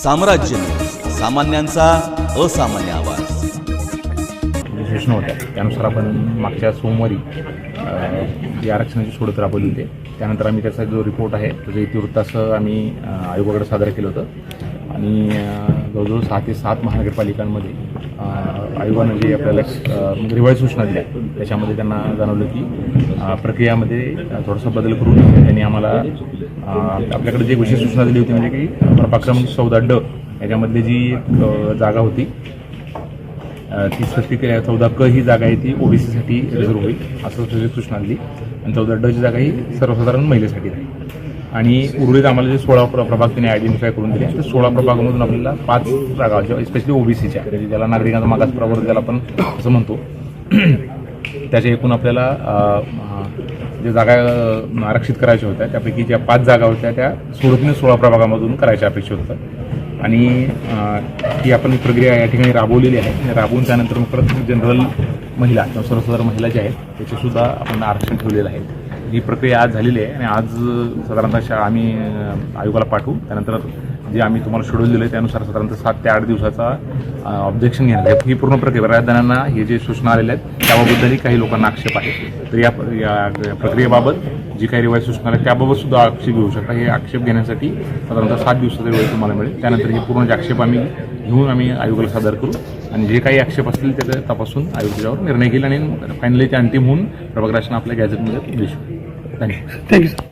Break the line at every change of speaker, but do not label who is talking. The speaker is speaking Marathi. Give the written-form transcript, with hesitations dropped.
साम्राज्य सामान्यांचा असामान्य आवाज।
सूचना होत्या त्यानुसार आपण मागच्या सोमवारी ही आरक्षणाची सोडत राबवली होती। त्यानंतर आम्ही त्याचा जो रिपोर्ट आहे त्याचं इतिवृत्तासह आम्ही आयोगाकडे सादर केलं होतं आणि जवळजवळ 6 ते 7 महानगरपालिकांमध्ये आयोगानं जे आपल्याला रिवाईज सूचना दिल्या त्याच्यामध्ये त्यांना जाणवलं की प्रक्रियामध्ये थोडासा बदल करून त्यांनी आम्हाला आपल्याकडे जे विशेष सूचना दिली होती म्हणजे की प्रभाग क्रमांक 14 याच्यामधली जी जागा होती ती स्पष्ट केल्या 14 क ही जागा आहे ती ओबीसीसाठी रिझर्व्ह होईल असं सूचना दिली आणि 14 ची जागा ही सर्वसाधारण महिलेसाठी राहील आणि उर्वरित आम्हाला जे 16 प्रभाग त्यांनी आयडेंटिफाय करून दिले त्या 16 प्रभागामधून आपल्याला 5 जागा स्पेशली ओबीसीच्या म्हणजे ज्याला नागरिकांचा मागास प्रवर्ग ज्याला आपण असं म्हणतो त्याच्या एकूण आपल्याला जे जागा आरक्षित करायच्या होत्या त्यापैकी ज्या 5 जागा होत्या त्या 16 प्रभागामधून करायच्या अपेक्षित होत्या आणि ही आपण प्रक्रिया या ठिकाणी राबवलेली आहे। राबवून त्यानंतर मग परत जनरल महिला किंवा सर्वसाधारण महिला ज्या आहेत त्याचेसुद्धा आपण आरक्षण ठेवलेलं आहे। ही प्रक्रिया आज झालेली आहे आणि आज साधारणतः आम्ही आयोगाला पाठवू त्यानंतर जे आम्ही तुम्हाला शेड्यूल दिलं आहे त्यानुसार साधारणतः 7 ते 8 दिवसाचा ऑब्जेक्शन घेणार आहे। ही पूर्ण प्रक्रिया बऱ्याच जणांना हे जे सूचना आलेल्या आहेत त्याबाबतही काही लोकांना आक्षेप आहे तर या प्रक्रियेबाबत जी काही रिवाईज सूचना आहे त्याबाबत सुद्धा आक्षेप घेऊ शकता। हे आक्षेप घेण्यासाठी साधारणतः 7 दिवसाचा वेळ तुम्हाला मिळेल। त्यानंतर हे पूर्ण जे आक्षेप आम्ही घेऊन आम्ही आयोगाला सादर करू आणि जे काही आक्षेप असतील त्याचा तपासून आयोग त्याच्यावर निर्णय घेईल आणि फायनली ते अंतिम होऊन प्रभाग रचना आपल्या गॅझेटमध्ये देऊ शकतो। धन्यवाद।